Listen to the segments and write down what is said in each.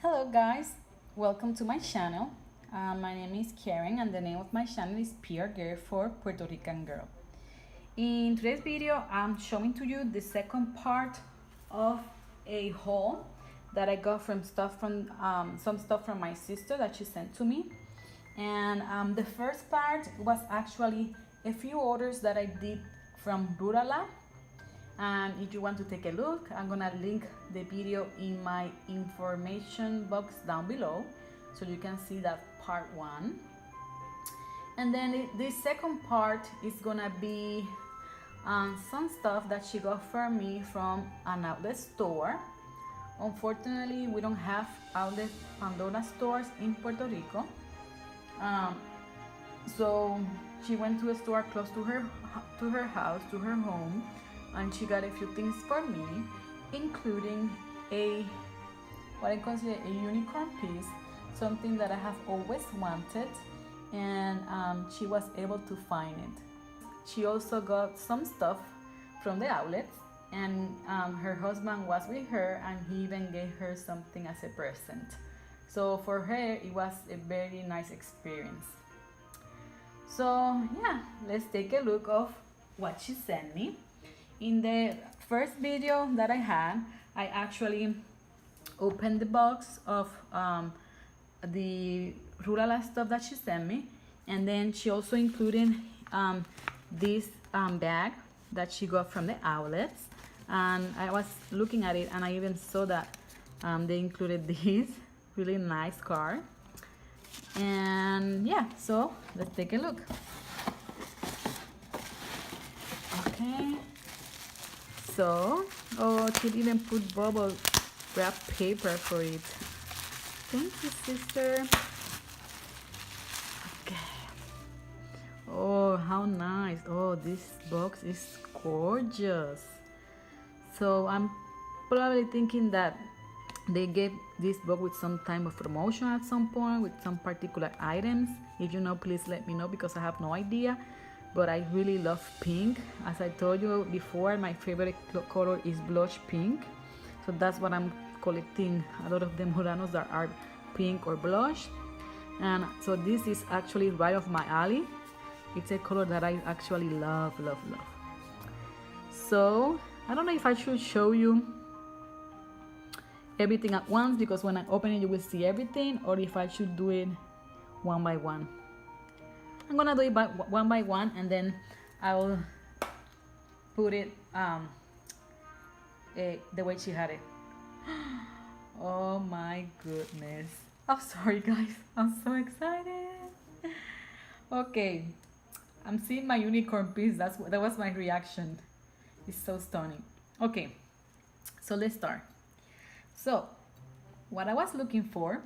Hello guys, welcome to my channel. My name is Karen and the name of my channel is PRgrl for Puerto Rican girl. In today's video, I'm showing to you the second part of a haul that I got from some stuff from my sister that she sent to me. And the first part was actually a few orders that I did from Rue La La. And if you want to take a look, I'm gonna link the video in my information box down below so you can see that part one. And then the second part is gonna be some stuff that she got for me from an outlet store. Unfortunately, we don't have outlet Pandora stores in Puerto Rico. So she went to a store close to her house, to her home, and she got a few things for me, including what I consider a unicorn piece, something that I have always wanted, and she was able to find it. She also got some stuff from the outlet, and her husband was with her, and he even gave her something as a present. So for her, it was a very nice experience. So yeah, let's take a look of what she sent me. In the first video that I had, I actually opened the box of the Rue La La stuff that she sent me, and then she also included this bag that she got from the outlets. And I was looking at it, and I even saw that they included this really nice card. And yeah, so let's take a look. Okay. So, oh, she didn't put bubble wrap paper for it. Thank you, sister. Okay. Oh, how nice. Oh, this box is gorgeous. So I'm probably thinking that they gave this box with some type of promotion at some point with some particular items. If you know, please let me know because I have no idea. But I really love pink. As I told you before, my favorite color is blush pink. So that's what I'm collecting, a lot of the Muranos that are pink or blush. And so this is actually right off my alley. It's a color that I actually love. So I don't know if I should show you everything at once, because when I open it you will see everything, or if I should do it one by one. I'm gonna do it one by one, and then I will put it the way she had it. Oh my goodness. I'm sorry guys, I'm so excited. Okay, I'm seeing my unicorn piece. That was my reaction. It's so stunning. Okay, so let's start. So what I was looking for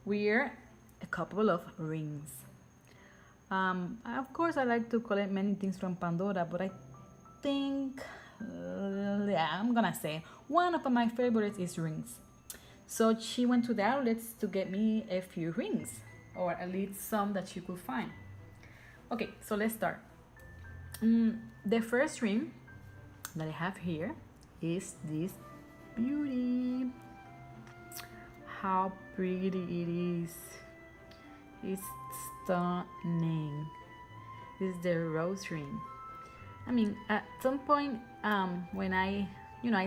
were a couple of rings. Of course, I like to collect many things from Pandora, but I think, yeah, I'm gonna say one of my favorites is rings. So she went to the outlets to get me a few rings, or at least some that she could find. Okay, so let's start. The first ring that I have here is this beauty. How pretty it is. It's stunning. This is the rose ring. I mean, at some point when I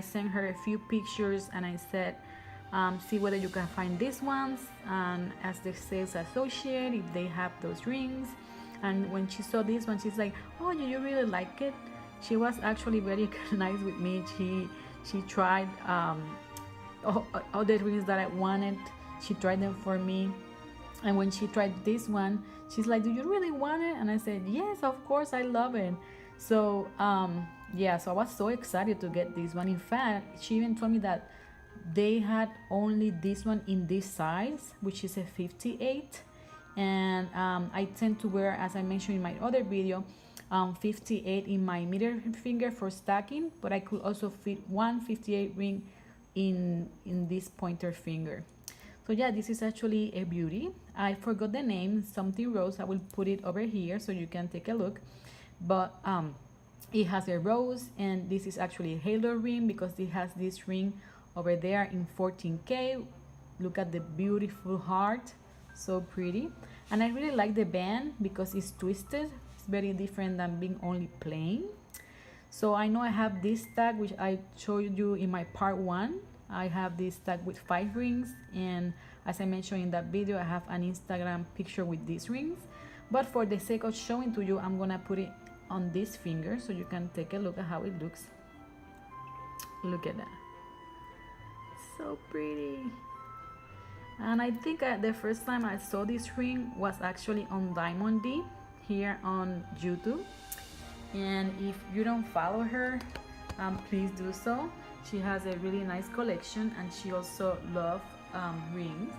sent her a few pictures and I said, see whether you can find these ones, and as the sales associate, if they have those rings. And when she saw this one, she's like, oh, do you really like it? She was actually very nice with me. She tried all the rings that I wanted. She tried them for me. And when she tried this one, she's like, do you really want it? And I said, yes, of course, I love it. So yeah, so I was so excited to get this one. In fact, she even told me that they had only this one in this size, which is a 58. And I tend to wear, as I mentioned in my other video, 58 in my middle finger for stacking, but I could also fit one 58 ring in this pointer finger. So yeah, this is actually a beauty. I forgot the name, something rose. I will put it over here so you can take a look. But it has a rose, and this is actually a halo ring because it has this ring over there in 14K look at the beautiful heart, so pretty. And I really like the band because it's twisted. It's very different than being only plain. So I know I have this tag, which I showed you in my part 1. I have this tag with 5 rings, and as I mentioned in that video, I have an Instagram picture with these rings. But for the sake of showing to you, I'm gonna put it on this finger so you can take a look at how it looks. Look at that, so pretty. And I think the first time I saw this ring was actually on Diamond D here on YouTube. And if you don't follow her, please do so. She has a really nice collection, and she also loves rings.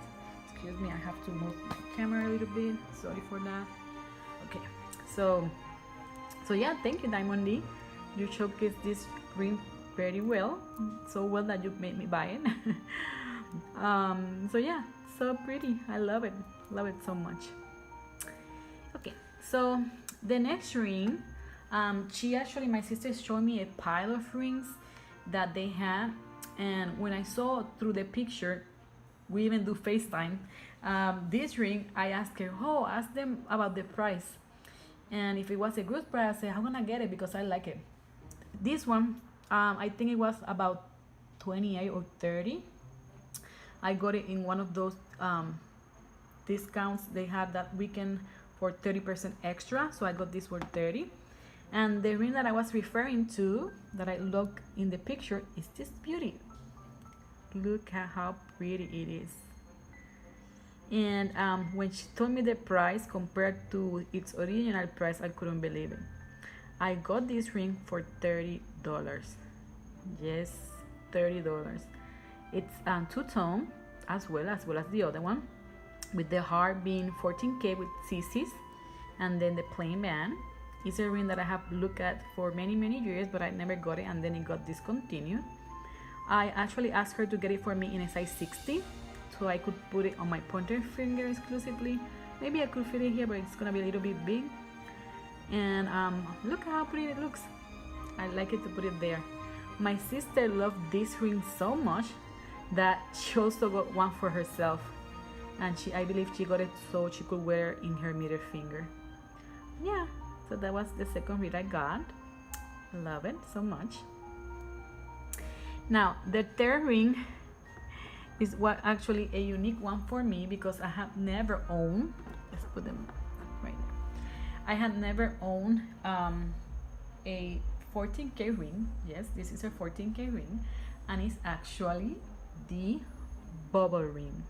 Excuse me, I have to move my camera a little bit, sorry for that. Okay, so yeah, thank you, Diamond D. You showcased this ring very well, so well that you made me buy it. So yeah, so pretty. I love it so much. Okay, so the next ring, my sister showed me a pile of rings that they had, and when I saw through the picture, we even do FaceTime, this ring, I asked her, ask them about the price, and if it was a good price, I said, I'm gonna get it because I like it. This one, I think it was about 28 or 30. I got it in one of those discounts they had that weekend for 30% extra, so I got this for 30. And the ring that I was referring to, that I look in the picture, is this beauty. Look at how pretty it is. And when she told me the price compared to its original price, I couldn't believe it. I got this ring for $30. Yes, $30. It's two-tone as well as the other one, with the heart being 14K with CCs, and then the plain band. It's a ring that I have looked at for many years, but I never got it, and then it got discontinued. I actually asked her to get it for me in a size 60, so I could put it on my pointer finger exclusively. Maybe I could fit it here, but it's gonna be a little bit big. And look how pretty it looks. I like it to put it there. My sister loved this ring so much that she also got one for herself, and I believe she got it so she could wear it in her middle finger. Yeah, so that was the second ring I got. Love it so much. Now the third ring is actually a unique one for me, because I have never owned, let's put them right there. I had never owned a 14K ring. Yes, this is a 14K ring, and it's actually the bubble ring.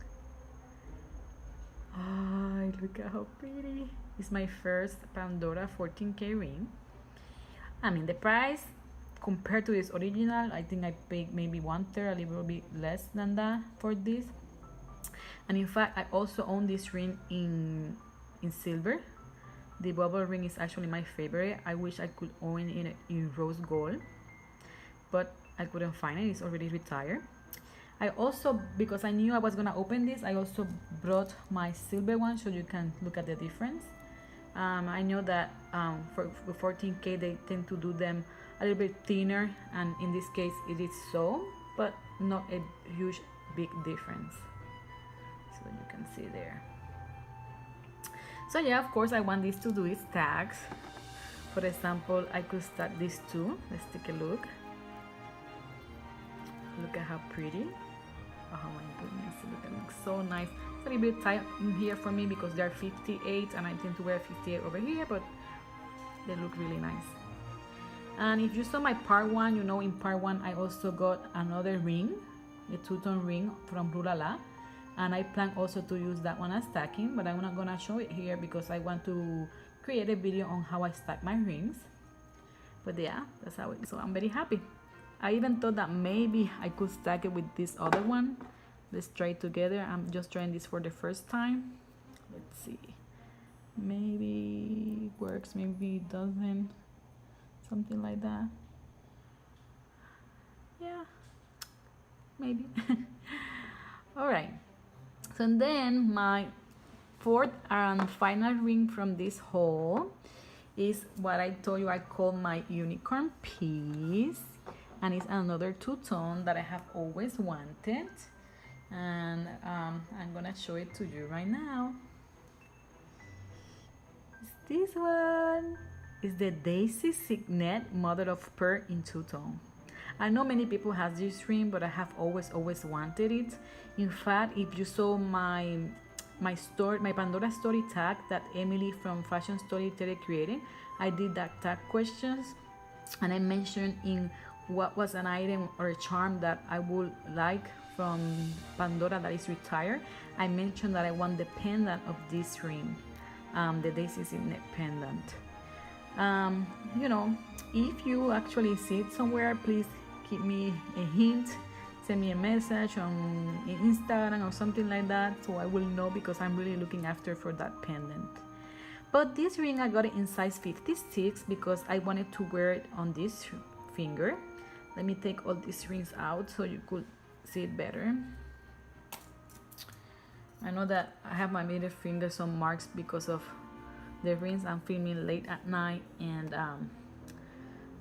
Oh, look at how pretty. It's my first Pandora 14K ring. I mean, the price compared to this original, I think I paid maybe 1/3, a little bit less than that for this. And in fact, I also own this ring in silver. The bubble ring is actually my favorite. I wish I could own it in rose gold, but I couldn't find it. It's already retired. I also, because I knew I was gonna open this, I also brought my silver one so you can look at the difference. I know that for 14K they tend to do them a little bit thinner, and in this case it is so, but not a huge big difference, so you can see there. So yeah, of course I want this to do its tags. For example, I could start these two. Let's take a look. Look at how pretty. Oh my goodness, look at it, looks so nice. It's a little bit tight in here for me because they're 58 and I tend to wear 58 over here, but they look really nice. And if you saw my part 1, you know in part 1 I also got another ring, a two-tone ring from Rue La La, and I plan also to use that one as stacking, but I'm not gonna show it here because I want to create a video on how I stack my rings. But yeah, that's how it is. So I'm very happy. I even thought that maybe I could stack it with this other one. Let's try it together. I'm just trying this for the first time. Let's see. Maybe it works, maybe it doesn't. Something like that. Yeah, maybe. All right. So then my fourth and final ring from this haul is what I told you I call my unicorn piece, and it's another two-tone that I have always wanted. And gonna show it to you right now. It's this one. It's the Daisy Signet Mother of Pearl in two-tone. I know many people have this ring, but I have always wanted it. In fact, if you saw my Pandora story tag that Emily from Fashion Storyteller created, I did that tag questions, and I mentioned in what was an item or a charm that I would like from Pandora that is retired. I mentioned that I want the pendant of this ring, the Daisy Signet pendant. You know, if you actually see it somewhere, please give me a hint, send me a message on Instagram or something like that, so I will know, because I'm really looking after for that pendant. But this ring, I got it in size 56 because I wanted to wear it on this finger. Let me take all these rings out so you could see it better. I know that I have my middle finger some marks because of the rings. I'm filming late at night, and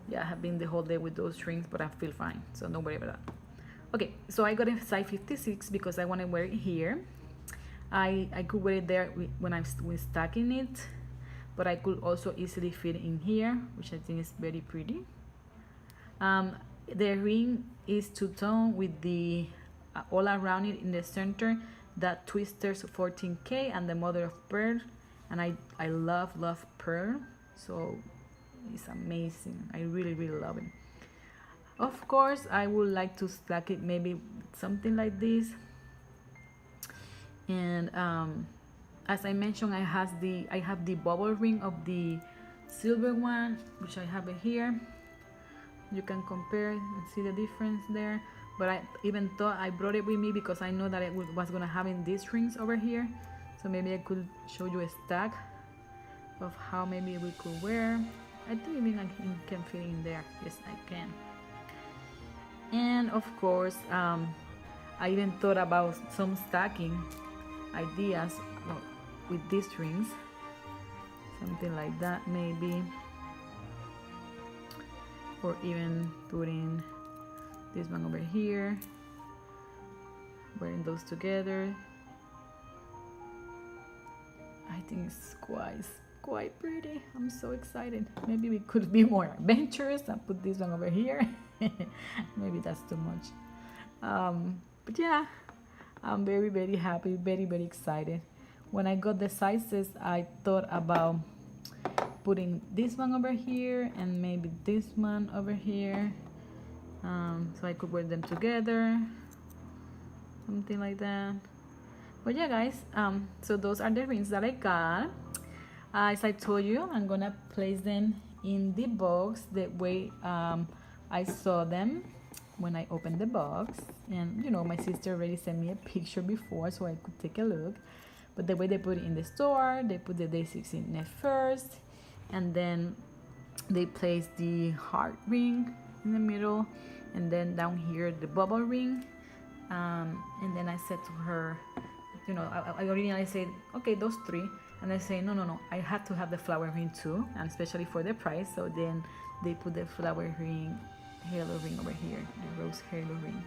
yeah, I have been the whole day with those rings, but I feel fine, so don't worry about that. Okay, so I got a size 56 because I want to wear it here. I could wear it there when I'm stacking it, but I could also easily fit in here, which I think is very pretty. The ring is two-tone with the all around it in the center, that Twister's 14K and the Mother of Pearl, and I love pearl, so it's amazing. I really love it. Of course, I would like to stack it maybe something like this. And as I mentioned, I have the bubble ring of the silver one, which I have it here. You can compare and see the difference there. But I even thought I brought it with me because I know that it was gonna have in these rings over here. So maybe I could show you a stack of how maybe we could wear. I think even I can fit in there. Yes, I can. And of course, I even thought about some stacking ideas with these rings. Something like that maybe. Or even putting this one over here, wearing those together. I think it's quite pretty. I'm so excited. Maybe we could be more adventurous and put this one over here. Maybe that's too much. But yeah, I'm very happy, very excited. When I got the sizes, I thought about putting this one over here and maybe this one over here, so I could wear them together, something like that. But yeah, guys, so those are the rings that I got. As I told you, I'm gonna place them in the box the way I saw them when I opened the box. And you know, my sister already sent me a picture before so I could take a look. But the way they put it in the store, they put the Daisy Signet first, and then they place the heart ring in the middle, and then down here the bubble ring. And then I said to her, you know, I originally said, okay, those three, and I say, no, I had to have the flower ring too, and especially for the price. So then they put the flower ring, halo ring over here, the rose halo ring.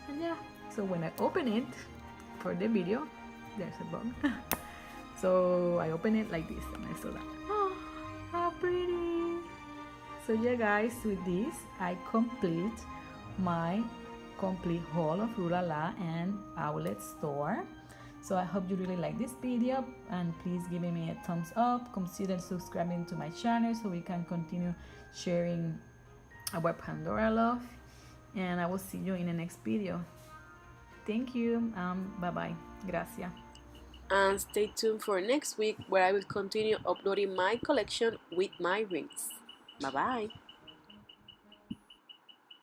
And yeah, so when I open it for the video, there's a bug. So I open it like this, and I saw that. Oh, how pretty! So yeah, guys, with this I complete my complete haul of Rue La La and outlet store. So I hope you really like this video, and please give me a thumbs up. Consider subscribing to my channel so we can continue sharing our Pandora love, and I will see you in the next video. Thank you. Bye bye. Gracias. And stay tuned for next week, where I will continue uploading my collection with my rings. Bye bye.